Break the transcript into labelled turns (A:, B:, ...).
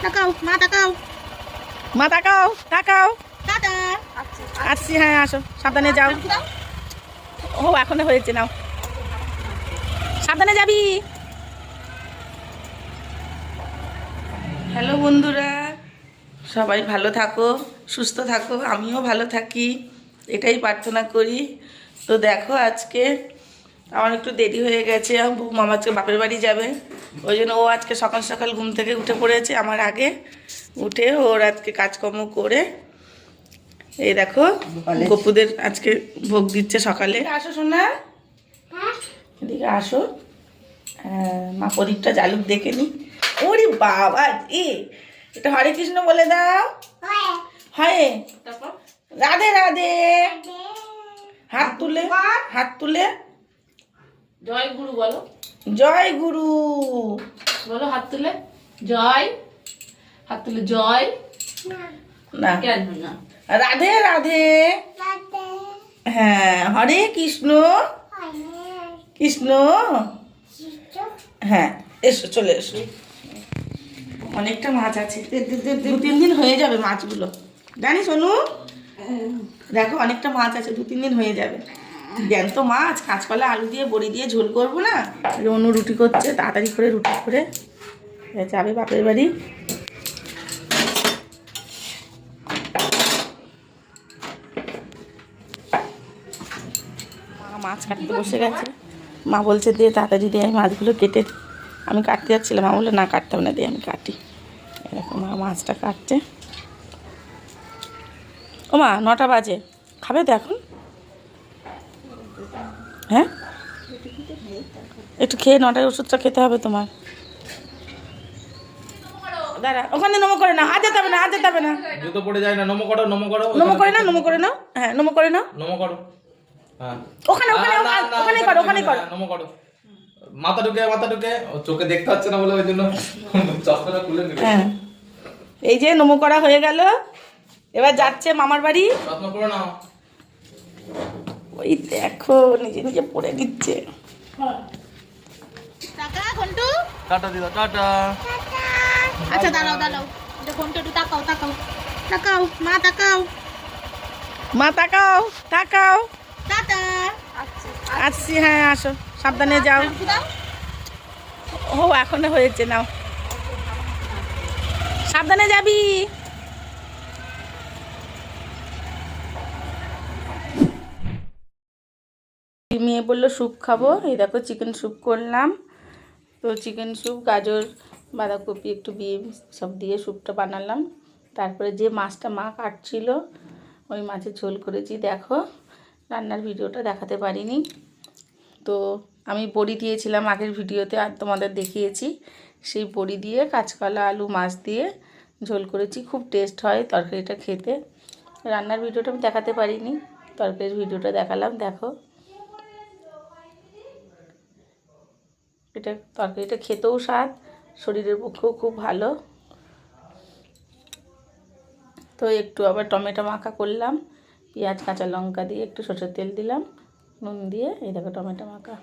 A: তাকাও মা তাকাও
B: মা তাকাও তাকাও।
A: টাটা
B: আসছি, হ্যাঁ আসো, সাবধানে যাও। ও এখনো হয়েছে, নাও সাবধানে যাবি। হ্যালো বন্ধুরা, সবাই ভালো থাকো, সুস্থ থাকো, আমিও ভালো থাকি, এটাই প্রার্থনা করি। তো দেখো আজকে আমার একটু দেরি হয়ে গেছে, মামা আজকে বাপের বাড়ি যাবে, ওই জন্য ও আজকে সকাল সকাল ঘুম থেকে উঠে পড়েছে আমার আগে। উঠে ওর আজকে কাজকর্ম করে এই দেখো গপুদের আজকে ভোগ দিচ্ছে সকালে। আসো শোনা, এদিকে আসো। মা প্রদীপটা জালুক দেখে নি। ওরে বাবা, এটা হরে কৃষ্ণ বলে দাও। হয় রাধে রাধে। হাত তুলে, হাত তুলে
A: জয় গুরু বলো,
B: জয় গুরু
A: বলো হাত তুলে জয়, হাত তুলে জয়।
B: না
A: কেন না,
B: রাধে রাধে। হ্যাঁ হরে কৃষ্ণ কৃষ্ণ। হ্যাঁ এসো, চলে এসো। অনেকটা মাছ আছে, 2-3 দিন হয়ে যাবে মাছগুলো, জানিস অনু? দেখো অনেকটা মাছ আছে, 2-3 দিন হয়ে যাবে। জ্যান্ত মাছ কাঁচকলা আলু দিয়ে বড়ি দিয়ে ঝোল করবো না। অনু রুটি করছে, তাড়াতাড়ি করে রুটি করে যাবে বাপের বাড়ি। মাছ কাটতে বসে গেছে, মা বলছে দিয়ে তাড়াতাড়ি দিয়ে আমি মাছগুলো কেটে, আমি কাটতে যাচ্ছিলাম, মা বললো না কাটতে হবে না, দিয়ে আমি কাটি। এরকম মা মাছটা কাটছে। ও মা 9টা বাজে, খাবে তো এখন? হ্যাঁ একটু খেয়ে 9টায় ওষুধটা খেতে হবে তোমার। দাঁড়া, ওখানে নমো করে নাও, হাত যেতে হবে না, হাত যেতে হবে না।
C: জুতো পড়ে যায় না, নমো করো, নমো করো,
B: নমো করে নাও, নমো করে নাও, হ্যাঁ নমো করে নাও।
C: নমো করো। হ্যাঁ
B: ওখানে ওখানে ওখানে করো, ওখানে করো।
C: নমো করো। মাথা ঢুকে, মাথা ঢুকে, ও চোখে দেখতে পাচ্ছে না বলে ওই জন্য চশমাটা খুলে নিল।
B: হ্যাঁ এই যে নমো করা হয়ে গেল, এবার যাচ্ছে মামার বাড়ি।
C: যত্ন করো না।
B: ওই দেখো নিজে নিজে পড়ে নিচ্ছে।
A: টাকা ঘন্টু।
C: টাটা দিদা, টাটা।
A: আচ্ছা দাঁড়াও দাঁড়াও, এটা ঘন্টু একটু তাকাও তাকাও তাকাও মা তাকাও।
B: মা তাকাও তাকাও।
A: টাটা
B: আসছি, হ্যাঁ আসো, সাবধানে যাও। ও এখনো হয়েছে, নাও সাবধানে যাবি। মেয়ে বললো স্যুপ খাবো, এই দেখো চিকেন স্যুপ করলাম। তো চিকেন স্যুপ, গাজর, বাঁধাকপি, একটু বিন সব দিয়ে স্যুপটা বানালাম। তারপরে যে মাছটা মা কাটছিল, ওই মাছের ঝোল করেছি। দেখো রান্নার ভিডিওটা দেখাতে পারিনি, তো আমি বড়ি দিয়েছিলাম আগের ভিডিওতে, আর তোমাদের দেখিয়েছি। সেই বড়ি দিয়ে কাঁচকলা আলু মাছ দিয়ে ঝোল করেছি, খুব টেস্ট হয় তরকারিটা খেতে। রান্নার ভিডিওটা আমি দেখাতে পারিনি, তরকারির ভিডিওটা দেখালাম। দেখো এটা তরকারিটা খেতেও স্বাদ, শরীরের পক্ষেও খুব ভালো। তো একটু আবার টমেটো মাখা করলাম, পেঁয়াজ কাঁচা লঙ্কা দিয়ে একটু সরষের তেল দিলাম, নুন দিয়ে, এই দেখো টমেটো মাখা।